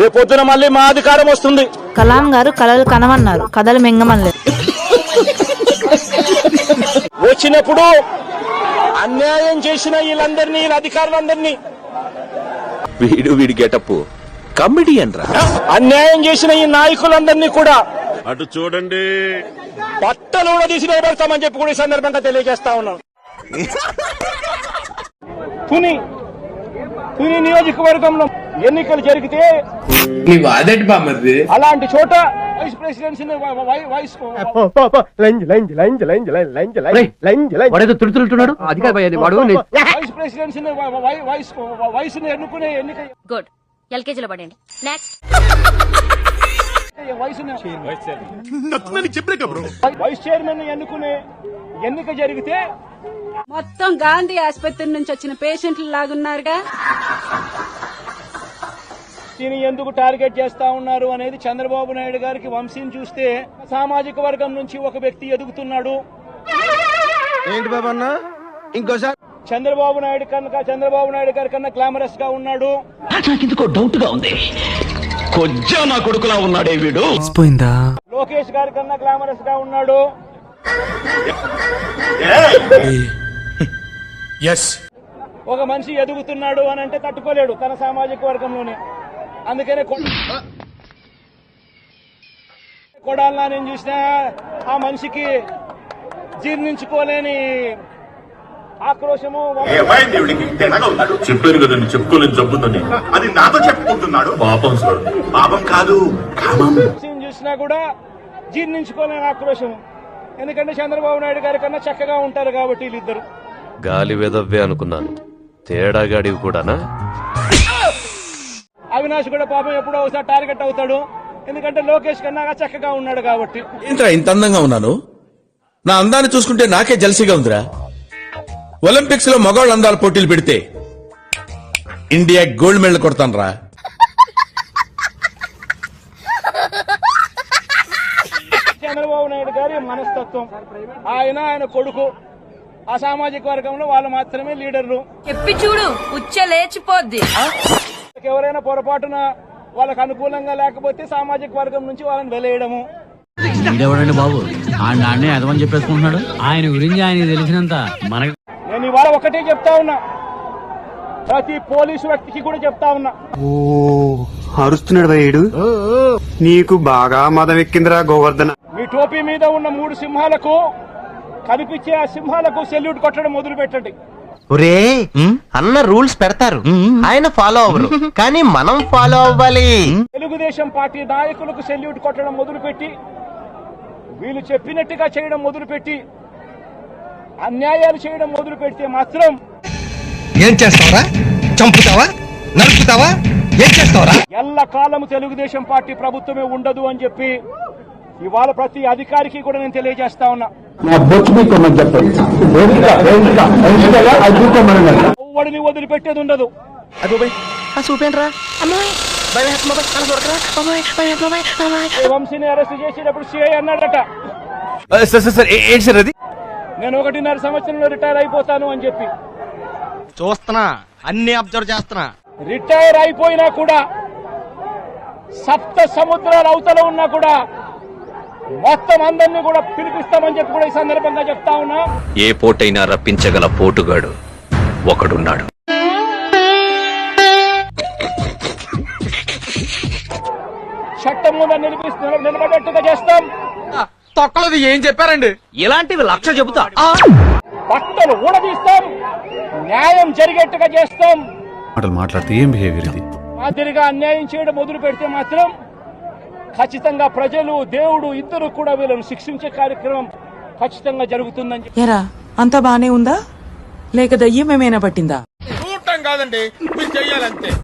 రేపొద్దున మళ్ళీ మా అధికారం వస్తుంది. కలాం గారు కలలు కనమన్నారు, కథలు మింగమనలేదు. వచ్చినప్పుడు అన్యాయం చేసిన వీళ్ళందరినీ, వీళ్ళ అధికారులందరినీ, వీడి గెటప్ కమెడియన్ రా, అన్యాయం చేసిన ఈ నాయకులందరినీ కూడా అటు చూడండి బట్టలు కూడా తీసి నిలబెడతామని చెప్పి కూడా ఈ సందర్భంగా తెలియజేస్తా ఉన్నాం. తుని నియోజకవర్గంలో ఎన్నికలు జరిగితే అలాంటి చోట వైస్ ప్రెసిడెన్సీని వైస్ ప్రెసిడెన్సీని వయసుని ఎన్నుకునే ఎన్నిక గుడ్ ఎల్కేజీలో పడండి. నెక్స్ట్ వైస్ చైర్మన్ ఎన్నుకునే ఎన్నిక జరిగితే మొత్తం గాంధీ ఆసుపత్రి నుంచి వచ్చిన పేషెంట్లు లాగున్నారుగా. దీన్ని ఎందుకు టార్గెట్ చేస్తా ఉన్నారు అనేది చంద్రబాబు నాయుడు గారికి వంశీని చూస్తే సామాజిక వర్గం నుంచి ఒక వ్యక్తి ఎదుగుతున్నాడు. ఏంటి బాబన్నా ఇంకోసారి చంద్రబాబు నాయుడు గారి కన్నా గ్లామరస్ గా ఉన్నాడు. నాకెందుకో డౌట్ గా ఉంది. కొంచెం నా కొడుకులా ఉన్నాడే వీడు. లోకేష్ గారి కన్నా గ్లామరస్ గా ఉన్నాడు. ఒక మనిషి ఎదుగుతున్నాడు అని అంటే తట్టుకోలేడు తన సామాజిక వర్గంలోనే. అందుకనే కొడాలనా నేను చూసినా ఆ మనిషికి జీర్ణించుకోలేని ఆక్రోశము. చెప్పారు కదండి, చెప్పుకోలేని జబ్బుందని. అది నాతో చెప్పుకుంటున్నాడు. పాపం సార్, పాపం కాదు చూసినా కూడా జీర్ణించుకోలేని ఆక్రోశము. ఎందుకంటే చంద్రబాబు నాయుడు గారి కన్నా చక్కగా ఉంటారు కాబట్టి వీళ్ళిద్దరు. గాలి వెదవ్వే అనుకున్నాను, తేడాగాడివి కూడానా? అవినాష్ కూడా పాపం ఎప్పుడో ఒకసారి టార్గెట్ అవుతాడు. ఎందుకంటే లోకేష్ కన్నా చక్కగా ఉన్నాడు కాబట్టి. ఏంట్రా ఇంత అందంగా ఉన్నాను? నా అందాన్ని చూసుకుంటే నాకే జల్సీగా ఉందిరా. ఒలింపిక్స్ లో మగవాళ్ళ అందాల పోటీలు పెడితే ఇండియా గోల్డ్ మెడల్ కొడతాను రా. చంద్రబాబు నాయుడు గారి మనస్తత్వం, ఆయన కొడుకు ఆ సామాజిక వర్గంలో వాళ్ళు మాత్రమే లీడర్లు. చెప్పి చూడు ఉచ్చ లేచిపోద్ది. ఎవరైనా పొరపాటున వాళ్ళకు అనుకూలంగా లేకపోతే సామాజిక వర్గం నుంచి వాళ్ళని వెలేయడము. బాబు అదమని చెప్పేసుకుంటున్నాడు. ఆయన గురించి ఆయన తెలిసినంత మనకు. నేను ఇవాళ ఒకటే చెప్తా ఉన్నా, ప్రతి పోలీసు వ్యక్తికి కూడా చెప్తా ఉన్నా. అరుస్తున్నాడు భయ్యుడు, నీకు బాగా మదం ఎక్కిందిరా గోవర్ధన. మీ టోపీ మీద ఉన్న 3 సింహాలకు కనిపించే ఆ సింహాలకు సెల్యూట్ కొట్టడం మొదలు పెట్టండి. ఒరే అన్న రూల్స్ పెడతారు, ఆయన ఫాలో అవ్వరు, కానీ మనం ఫాలో అవ్వాలి. తెలుగుదేశం పార్టీ నాయకులకు సెల్యూట్ కొట్టడం మొదలుపెట్టి, వీళ్ళు చెప్పినట్టుగా చేయడం మొదలుపెట్టి, అన్యాయాలు చేయడం మొదలు పెడితే మాత్రం ఏం చేస్తావరా? చంపుతావా? నరుకుతావా? ఏం చేస్తావరా? ఎల్లకాలం తెలుగుదేశం పార్టీ ప్రభుత్వమే ఉండదు అని చెప్పి ఇవాళ ప్రతి అధికారికి కూడా నేను తెలియజేస్తా ఉన్నా. ఎవరిని వదిలిపెట్టేది ఉండదు. వంశీని అరెస్ట్ చేసేటప్పుడు సిఐ అన్నాడట, నేను 1.5 సంవత్సరంలో రిటైర్ అయిపోతాను అని చెప్పి. చూస్తున్నా, అన్ని అబ్జర్వ్ చేస్తున్నా. రిటైర్ అయిపోయినా కూడా, సప్త సముద్రాల అవతల ఉన్నా కూడా మొత్తం అందరినీ కూడా పిలిపిస్తామని చెప్పి కూడా ఈ సందర్భంగా చెప్తా ఉన్నా. ఏ పోటైనా రప్పించగల పోటుగాడు ఒకడున్నాడు. చట్టం ముందు నిలబడేట్టుగా చేస్తాం. తొక్కలది ఏం చెప్పారండి? ఇలాంటివి 1,00,000 చెబుతా. బట్టలు ఊడదీస్తాం, న్యాయం జరిగేట్టుగా చేస్తాం. మాట్లాడితే ఏం బిహేవియర్ ఇది? మాదిరిగా అన్యాయం చేయడం మొదలు పెడితే మాత్రం ఖచ్చితంగా ప్రజలు, దేవుడు ఇద్దరు కూడా వీళ్ళను శిక్షించే కార్యక్రమం ఖచ్చితంగా జరుగుతుందని. ఎరా అంతా బానే ఉందా, లేక దయ్యం ఏమైనా పట్టిందా? చూడటం కాదండి, మీరు చెయ్యాలంతే.